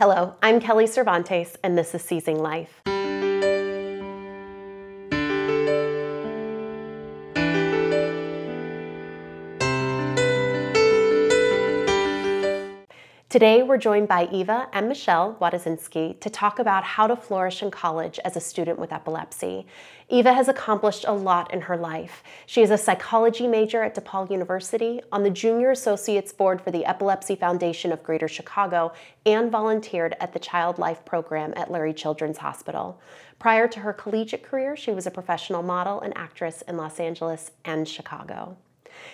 Hello, I'm Kelly Cervantes, and this is Seizing Life. Today, we're joined by Eva and Michelle Wadzinski to talk about how to flourish in college as a student with epilepsy. Eva has accomplished a lot in her life. She is a psychology major at DePaul University, on the Junior Associates Board for the Epilepsy Foundation of Greater Chicago, and volunteered at the Child Life Program at Lurie Children's Hospital. Prior to her collegiate career, she was a professional model and actress in Los Angeles and Chicago.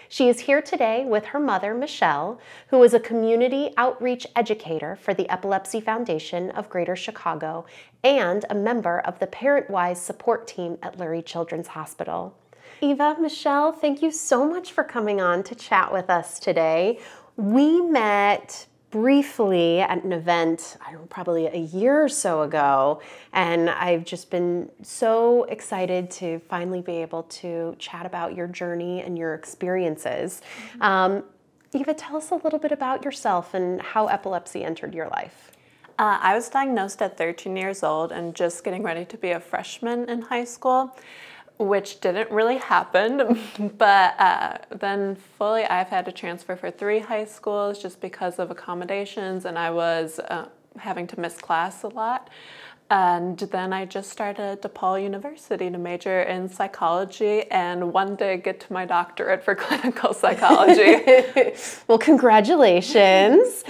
She is here today with her mother, Michelle, who is a community outreach educator for the Epilepsy Foundation of Greater Chicago and a member of the ParentWise support team at Lurie Children's Hospital. Eva, Michelle, thank you so much for coming on to chat with us today. We met briefly at an event, I don't know, probably a year or so ago, and I've just been so excited to finally be able to chat about your journey and your experiences. Eva, tell us a little bit about yourself and how epilepsy entered your life. I was diagnosed at 13 years old and just getting ready to be a freshman in high school, which didn't really happen, but then fully I've had to transfer for 3 high schools just because of accommodations, and I was having to miss class a lot. And then I just started at DePaul University to major in psychology and one day get to my doctorate for clinical psychology. Well, congratulations.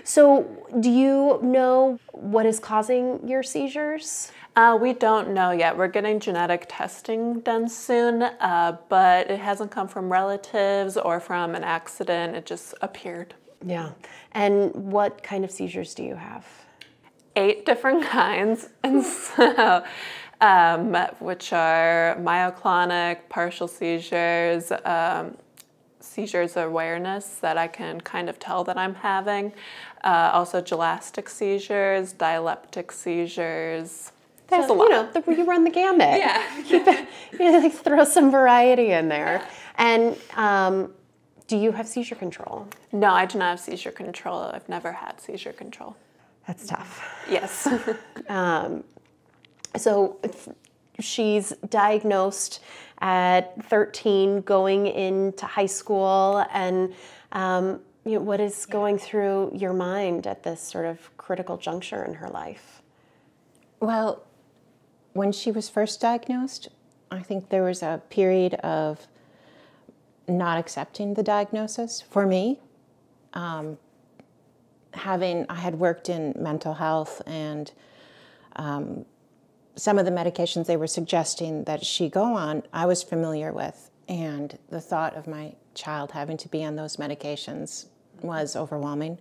So do you know what is causing your seizures? We don't know yet. We're getting genetic testing done soon, but it hasn't come from relatives or from an accident. It just appeared. Yeah. And what kind of seizures do you have? 8 different kinds, and so, which are myoclonic, partial seizures, seizures awareness that I can kind of tell that I'm having, also gelastic seizures, dialeptic seizures. There's a lot. You know, you run the gamut. Yeah. Like throw some variety in there. And do you have seizure control? No, I do not have seizure control. I've never had seizure control. That's tough. Yes. So she's diagnosed at 13, going into high school, and what is going through your mind at this sort of critical juncture in her life? Well, when she was first diagnosed, I think there was a period of not accepting the diagnosis for me. I had worked in mental health, and some of the medications they were suggesting that she go on, I was familiar with, and the thought of my child having to be on those medications was overwhelming.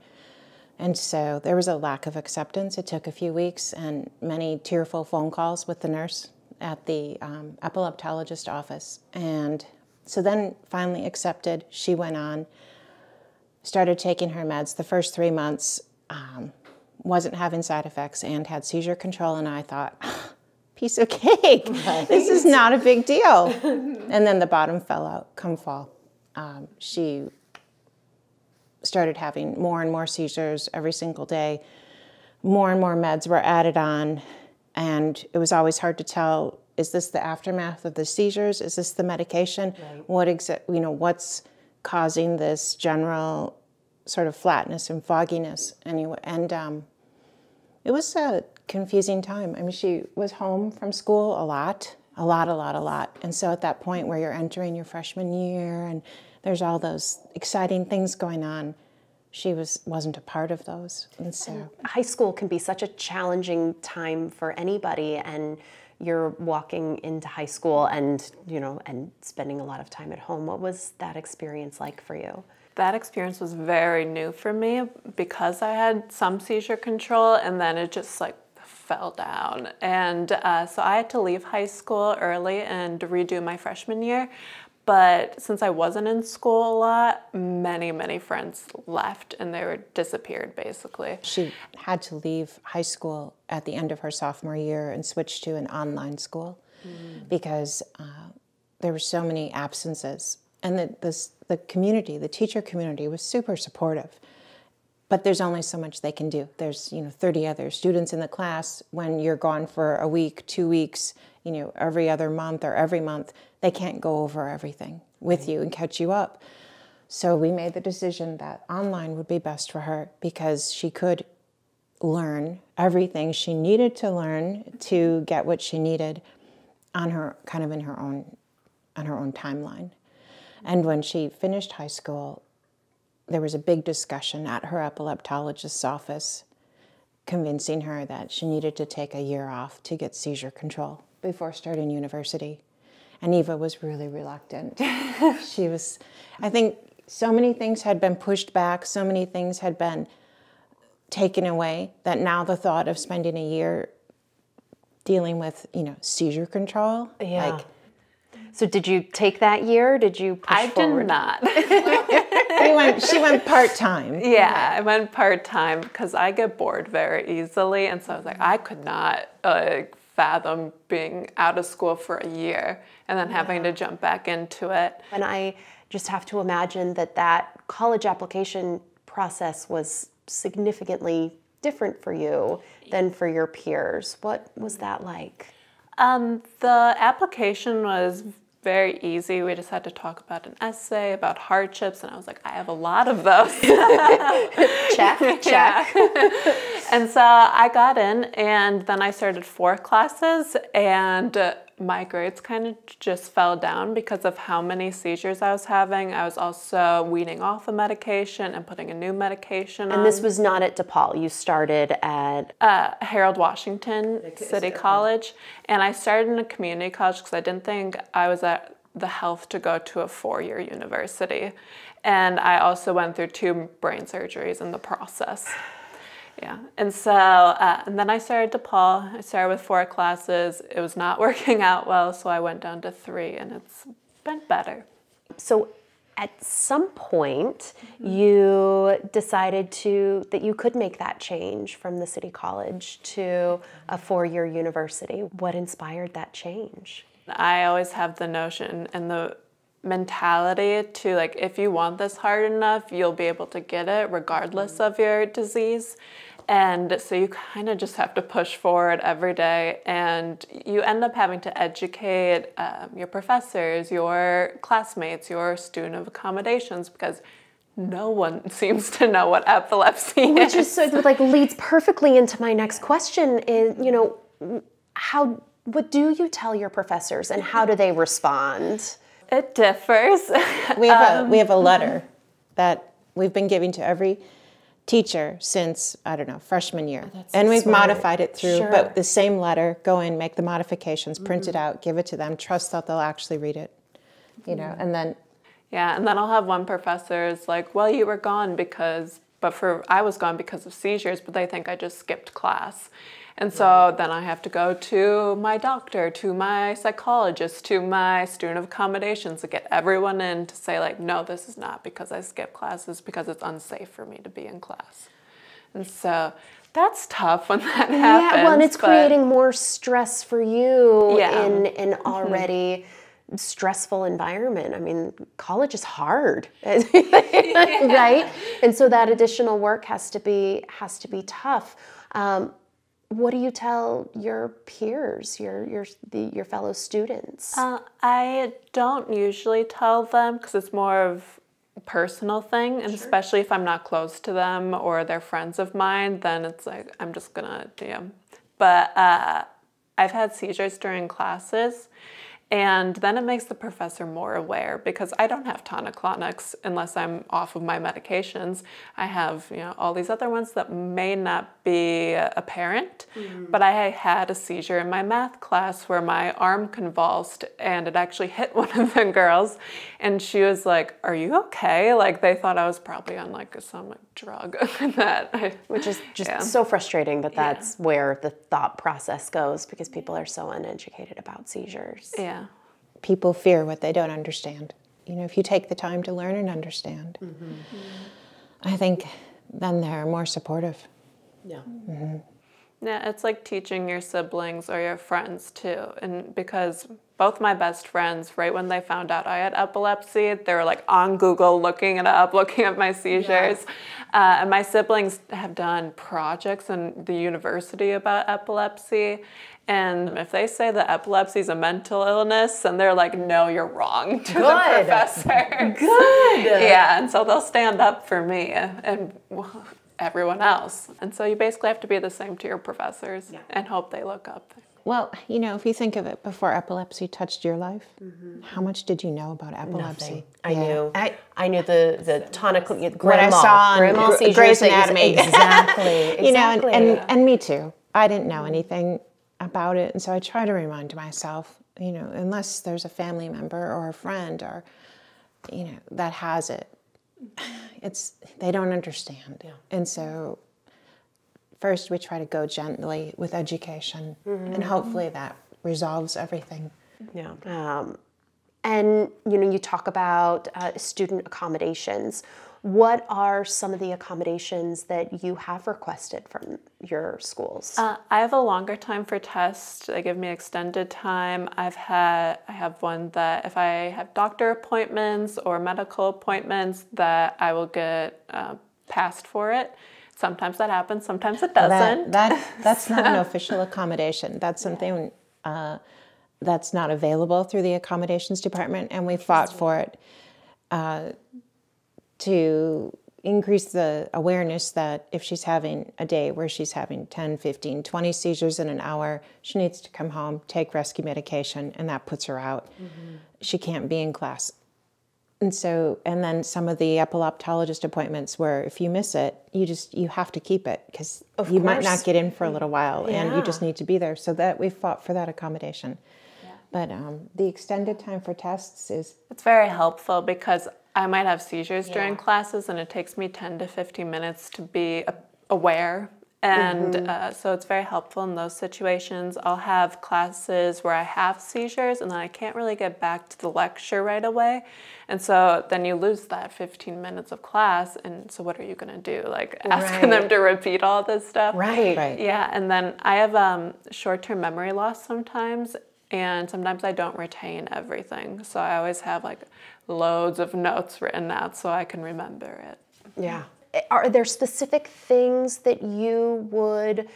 And so there was a lack of acceptance. It took a few weeks and many tearful phone calls with the nurse at the epileptologist office. And so then finally accepted, she went on, started taking her meds. The first 3 months wasn't having side effects and had seizure control, and I thought, piece of cake, right. This is not a big deal. And then the bottom fell out come fall. She started having more and more seizures every single day. More and more meds were added on, and it was always hard to tell, is this the aftermath of the seizures? Is this the medication? Right. What's causing this general sort of flatness and fogginess anyway? And it was a confusing time. I mean, she was home from school a lot. And so at that point where you're entering your freshman year and there's all those exciting things going on, she wasn't a part of those. And so high school can be such a challenging time for anybody, and you're walking into high school and spending a lot of time at home. What was that experience like for you? That experience was very new for me because I had some seizure control, and then it just fell down. And so I had to leave high school early and redo my freshman year. But since I wasn't in school a lot, many friends left and they disappeared basically. She had to leave high school at the end of her sophomore year and switch to an online school because there were so many absences. And the community, the teacher community, was super supportive. but there's only so much they can do. There's, 30 other students in the class. When you're gone for a week, 2 weeks, every other month or every month, they can't go over everything with you and catch you up. So we made the decision that online would be best for her because she could learn everything she needed to learn to get what she needed on her, kind of in her own, on her own timeline. And when she finished high school, there was a big discussion at her epileptologist's office convincing her that she needed to take a year off to get seizure control before starting university. And Eva was really reluctant. She was, I think so many things had been pushed back, so many things had been taken away, that now the thought of spending a year dealing with, seizure control. Yeah. So did you take that year? Did you push forward? I did not. She went part-time. Yeah, I went part-time because I get bored very easily. And so I was like, I could not fathom being out of school for a year and then having to jump back into it. And I just have to imagine that college application process was significantly different for you than for your peers. What was that like? The application was very easy. We just had to talk about an essay, about hardships, and I was like, I have a lot of those. Check. Yeah. And so I got in, and then I started 4 classes, and my grades kind of just fell down because of how many seizures I was having. I was also weaning off a medication and putting a new medication on. And this was not at DePaul. You started at Harold Washington City College. And I started in a community college because I didn't think I was at the health to go to a 4-year university. And I also went through 2 brain surgeries in the process. Yeah, and so, and then I started DePaul. I started with 4 classes. It was not working out well, so I went down to 3, and it's been better. So at some point, you decided that you could make that change from the city college to a 4-year university. What inspired that change? I always have the notion and the mentality to, like, if you want this hard enough, you'll be able to get it regardless of your disease. And so you kind of just have to push forward every day, and you end up having to educate your professors, your classmates, your student of accommodations, because no one seems to know what epilepsy is. Which is sort of like leads perfectly into my next question is, what do you tell your professors and how do they respond? It differs. We have a letter that we've been giving to every teacher since, I don't know, freshman year. And we've modified it through, but the same letter, go in, make the modifications, print it out, give it to them, trust that they'll actually read it, and then. Yeah, and then I'll have one professor is like, well, you were gone I was gone because of seizures, but they think I just skipped class. And so then I have to go to my doctor, to my psychologist, to my student of accommodations to get everyone in to say, like, no, this is not because I skipped classes, because it's unsafe for me to be in class. And so that's tough when that happens. Yeah, well, and it's creating more stress for you in an already stressful environment. I mean, college is hard, right? And so that additional work has to be tough. What do you tell your peers, your fellow students? I don't usually tell them because it's more of a personal thing, and especially if I'm not close to them or they're friends of mine, then it's like I'm just gonna But I've had seizures during classes, and then it makes the professor more aware because I don't have tonic-clonics unless I'm off of my medications. I have, all these other ones that may not be apparent, but I had a seizure in my math class where my arm convulsed and it actually hit one of the girls, and she was like, "Are you okay?" Like, they thought I was probably on some drug. Which is just so frustrating that that's where the thought process goes because people are so uneducated about seizures. Yeah. People fear what they don't understand. If you take the time to learn and understand, I think then they're more supportive. Yeah. Yeah, it's like teaching your siblings or your friends too. And because both my best friends, right when they found out I had epilepsy, they were like on Google looking it up, looking at my seizures. Yeah. And my siblings have done projects in the university about epilepsy. And if they say that epilepsy is a mental illness, and they're like, no, you're wrong to the professor. Good. Yeah, and so they'll stand up for me and everyone else. And so you basically have to be the same to your professors and hope they look up. Well, you know, if you think of it, before epilepsy touched your life, how much did you know about epilepsy? Nothing. I knew the tonic, what I saw on Grey's Anatomy. Exactly. You know, and me too. I didn't know anything about it, and so I try to remind myself, you know, unless there's a family member or a friend or, you know, that has it, they don't understand. Yeah. And so first we try to go gently with education, and hopefully that resolves everything. Yeah. And, you know, you talk about student accommodations. What are some of the accommodations that you have requested from your schools? I have a longer time for tests. They give me extended time. I have one that if I have doctor appointments or medical appointments, that I will get passed for it. Sometimes that happens, sometimes it doesn't. That's not an official accommodation. That's something that's not available through the accommodations department, and we fought for it to increase the awareness that if she's having a day where she's having 10, 15, 20 seizures in an hour, she needs to come home, take rescue medication, and that puts her out. She can't be in class. And so, and then some of the epileptologist appointments where if you miss it, you have to keep it because you might not get in for a little while and you just need to be there. So that we fought for that accommodation. Yeah. But the extended time for tests it's very helpful because I might have seizures during classes and it takes me 10 to 15 minutes to be aware. And so it's very helpful in those situations. I'll have classes where I have seizures and then I can't really get back to the lecture right away. And so then you lose that 15 minutes of class. And so what are you going to do? Like asking them to repeat all this stuff? Right. Yeah. And then I have short-term memory loss sometimes. And sometimes I don't retain everything. So I always have like loads of notes written out so I can remember it. Yeah. Are there specific things that you would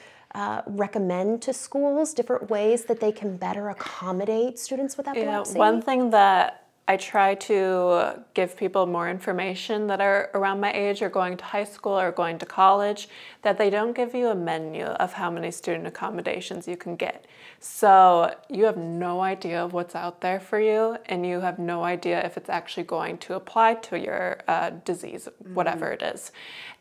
recommend to schools, different ways that they can better accommodate students with epilepsy? Yeah, one thing that I try to give people more information that are around my age or going to high school or going to college, that they don't give you a menu of how many student accommodations you can get. So you have no idea of what's out there for you, and you have no idea if it's actually going to apply to your disease, whatever it is.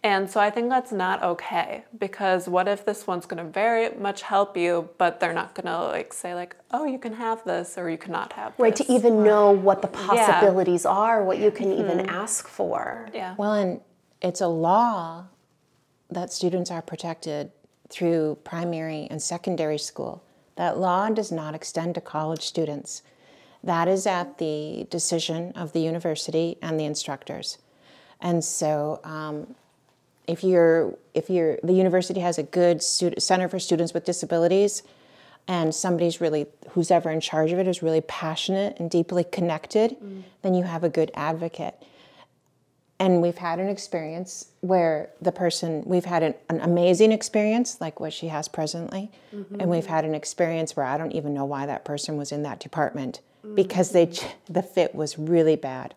And so I think that's not okay, because what if this one's going to very much help you, but they're not going to like say like, oh, you can have this or you cannot have this. Right, to even know what the possibilities are, what you can even ask for. Yeah. Well, and it's a law that students are protected through primary and secondary school. That law does not extend to college students. That is at the decision of the university and the instructors. And so if the university has a good center for students with disabilities, and who's ever in charge of it is really passionate and deeply connected, then you have a good advocate. And we've had an experience where we've had an amazing experience, like what she has presently, and we've had an experience where I don't even know why that person was in that department, because the fit was really bad.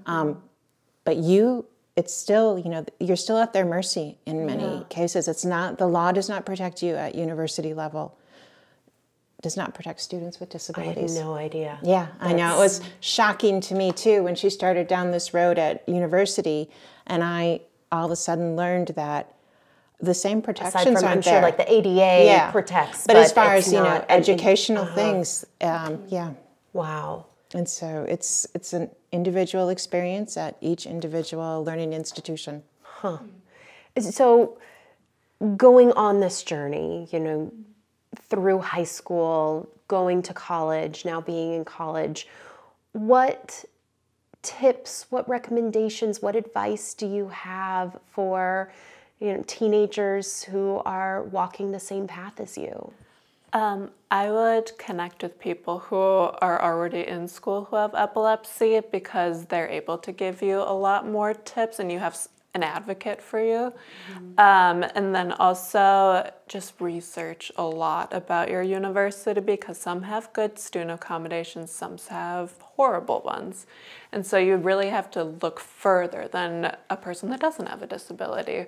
But it's still, you're still at their mercy in many cases. The law does not protect you at university level. Does not protect students with disabilities. I had no idea. Yeah, I know. It was shocking to me too when she started down this road at university, and I all of a sudden learned that the same protections Aside from, aren't I'm sure, there. like the ADA protects, but as far as educational things, Wow. And so it's an individual experience at each individual learning institution. Huh. So going on this journey, through high school, going to college, now being in college, what tips, what recommendations, what advice do you have for, teenagers who are walking the same path as you? I would connect with people who are already in school who have epilepsy, because they're able to give you a lot more tips and you have an advocate for you. And then also just research a lot about your university, because some have good student accommodations, some have horrible ones. And so you really have to look further than a person that doesn't have a disability.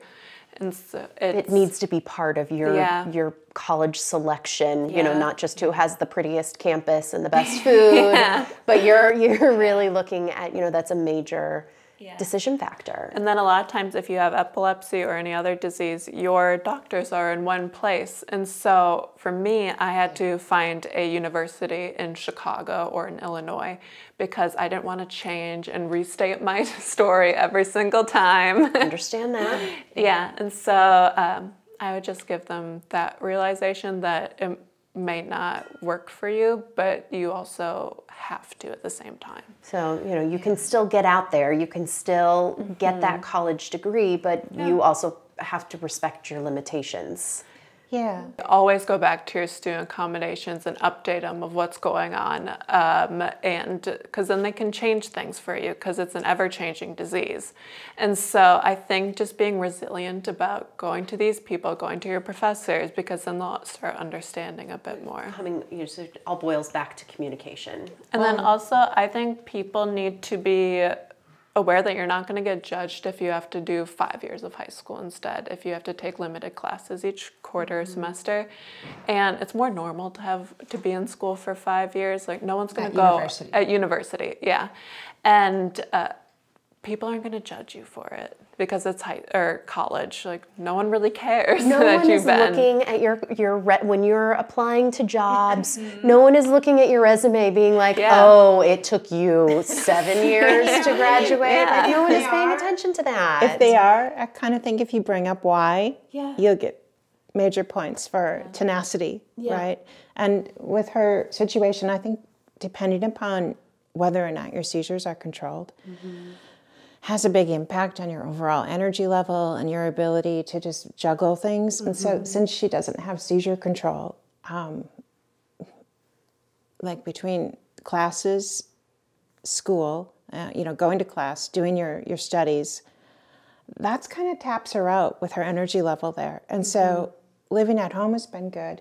And so it needs to be part of your college selection, not just who has the prettiest campus and the best food, but you're really looking at, that's a major decision factor. And then a lot of times if you have epilepsy or any other disease, your doctors are in one place. And so for me, I had to find a university in Chicago or in Illinois, because I didn't want to change and restate my story every single time. Understand that. Yeah, and so I would just give them that realization that it may not work for you, but you also have to at the same time. So, you can still get out there, you can still get that college degree, but you also have to respect your limitations. Yeah. Always go back to your student accommodations and update them of what's going on, and because then they can change things for you, because it's an ever-changing disease. And so I think just being resilient about going to these people, going to your professors, because then they'll start understanding a bit more. So it all boils back to communication. And then also I think people need to be aware that you're not going to get judged if you have to do 5 years of high school instead, if you have to take limited classes each quarter or semester. And it's more normal to be in school for 5 years. Like, no one's going to go at university. Yeah. And people aren't going to judge you for it, because it's college. Like, no one really cares that you've been. No one is looking at your when you're applying to jobs. No one is looking at your resume being like, oh, it took you 7 years to graduate. Like, no one is paying attention to that. If they are, I kind of think if you bring up why, you'll get major points for tenacity, right? And with her situation, I think depending upon whether or not your seizures are controlled, has a big impact on your overall energy level and your ability to just juggle things. And so since she doesn't have seizure control, like between classes, school, going to class, doing your studies, that's kind of taps her out with her energy level there. And so living at home has been good.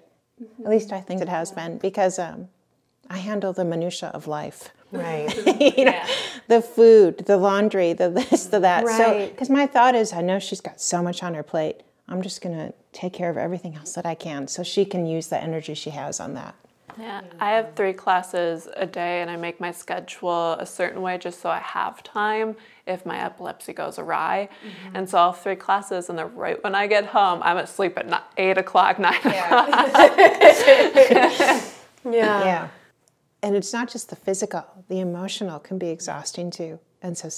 At least I think it has been, because I handle the minutia of life. Right. The food, the laundry, the this, the that. Right. So, because my thought is, I know she's got so much on her plate. I'm just going to take care of everything else that I can, so she can use the energy she has on that. Yeah, I have 3 classes a day, and I make my schedule a certain way just so I have time if my epilepsy goes awry. And so I'll have 3 classes, and then right when I get home, I'm asleep at 8 o'clock, 9 o'clock. Yeah. And it's not just the physical, the emotional can be exhausting too. And so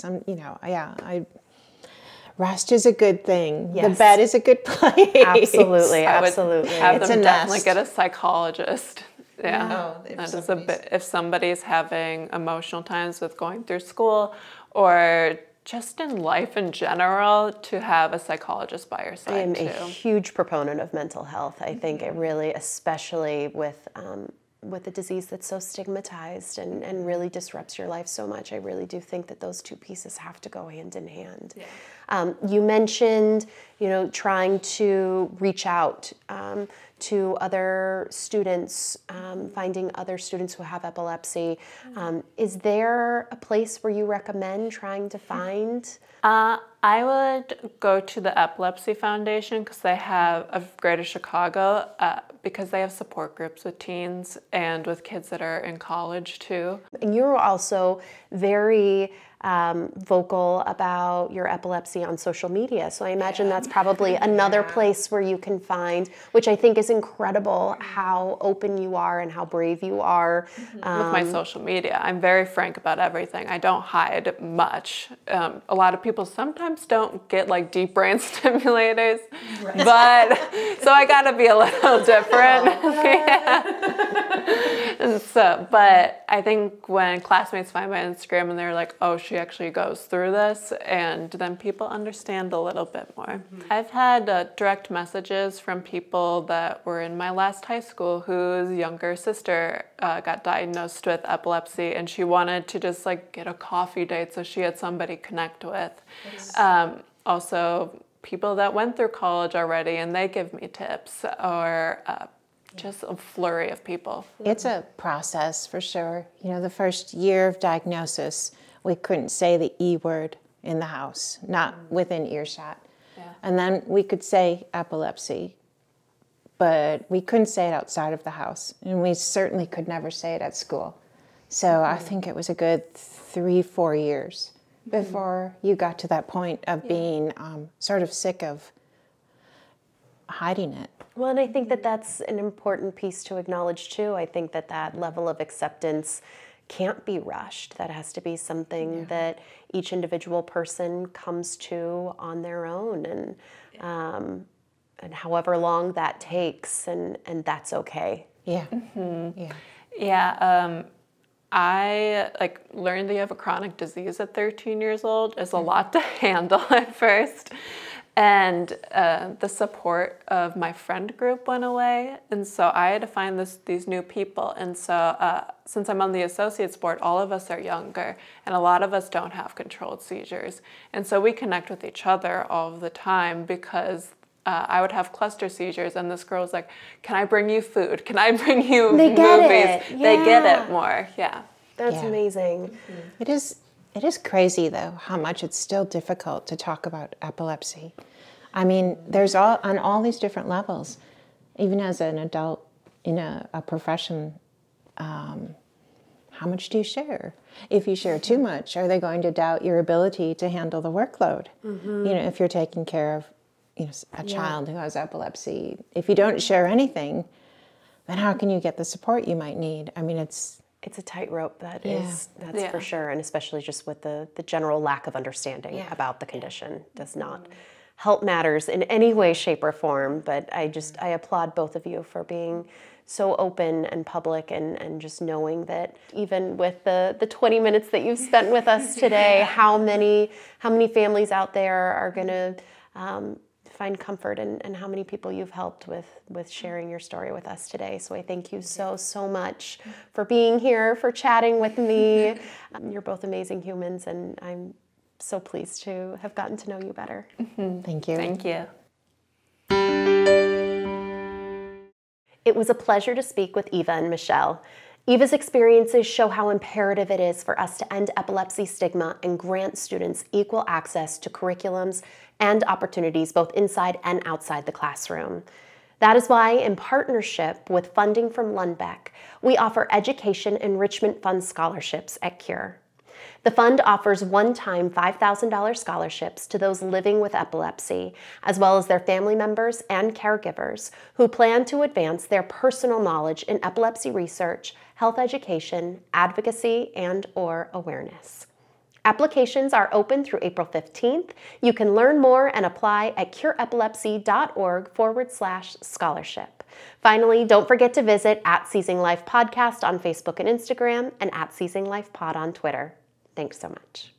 rest is a good thing. Yes. The bed is a good place. Absolutely. I would have them definitely get a psychologist. Yeah. That is a bit, if somebody's having emotional times with going through school or just in life in general, to have a psychologist by your side. I am a huge proponent of mental health. I think it really, especially with a disease that's so stigmatized and really disrupts your life so much, I really do think that those two pieces have to go hand in hand. Yeah. You mentioned, trying to reach out to other students, finding other students who have epilepsy. Is there a place where you recommend trying to find? I would go to the Epilepsy Foundation, because they have of Greater Chicago, because they have support groups with teens and with kids that are in college too. And you're also very vocal about your epilepsy on social media. So I imagine that's probably another place where you can find, which I think is incredible, how open you are and how brave you are. With my social media, I'm very frank about everything. I don't hide much. A lot of people sometimes don't get like deep brain stimulators, but so I gotta be a little different. And so, but I think when classmates find my Instagram and they're like, oh, she actually goes through this, and then people understand a little bit more. I've had direct messages from people that were in my last high school whose younger sister got diagnosed with epilepsy, and she wanted to just like get a coffee date so she had somebody to connect with. Also, people that went through college already and they give me tips, or just a flurry of people. It's a process for sure. You know, the first year of diagnosis, we couldn't say the E word in the house, not within earshot. Yeah. And then we could say epilepsy, but we couldn't say it outside of the house. And we certainly could never say it at school. So I think it was a good 3-4 years before you got to that point of being sort of sick of hiding it. Well, and I think that that's an important piece to acknowledge too. I think that that level of acceptance can't be rushed. That has to be something that each individual person comes to on their own, and however long that takes, and that's okay. Yeah. Yeah. I learned that you have a chronic disease at 13 years old is a lot to handle at first. And the support of my friend group went away. And so I had to find these new people. And so since I'm on the associates board, all of us are younger, and a lot of us don't have controlled seizures. And so we connect with each other all the time, because I would have cluster seizures, and this girl was like, can I bring you food? Can I bring you movies? They get it more, That's amazing. It is crazy, though, how much it's still difficult to talk about epilepsy. I mean, there's on all these different levels. Even as an adult in a profession, how much do you share? If you share too much, are they going to doubt your ability to handle the workload? You know, if you're taking care of a child who has epilepsy, if you don't share anything, then how can you get the support you might need? I mean, it's a tightrope, that's for sure, and especially just with the general lack of understanding about the condition does not help matters in any way, shape, or form. But I applaud both of you for being so open and public, and just knowing that even with the 20 minutes that you've spent with us today, how many families out there are going to find comfort, and how many people you've helped with sharing your story with us today. So I thank you so much for being here, for chatting with me. You're both amazing humans, and I'm so pleased to have gotten to know you better. Thank you. Thank you. It was a pleasure to speak with Eva and Michelle. Eva's experiences show how imperative it is for us to end epilepsy stigma and grant students equal access to curriculums and opportunities both inside and outside the classroom. That is why, in partnership with funding from Lundbeck, we offer Education Enrichment Fund scholarships at Cure. The fund offers one-time $5,000 scholarships to those living with epilepsy, as well as their family members and caregivers who plan to advance their personal knowledge in epilepsy research, health education, advocacy, and/or awareness. Applications are open through April 15th. You can learn more and apply at cureepilepsy.org/scholarship. Finally, don't forget to visit @SeizingLifePodcast on Facebook and Instagram, and @SeizingLifePod on Twitter. Thanks so much.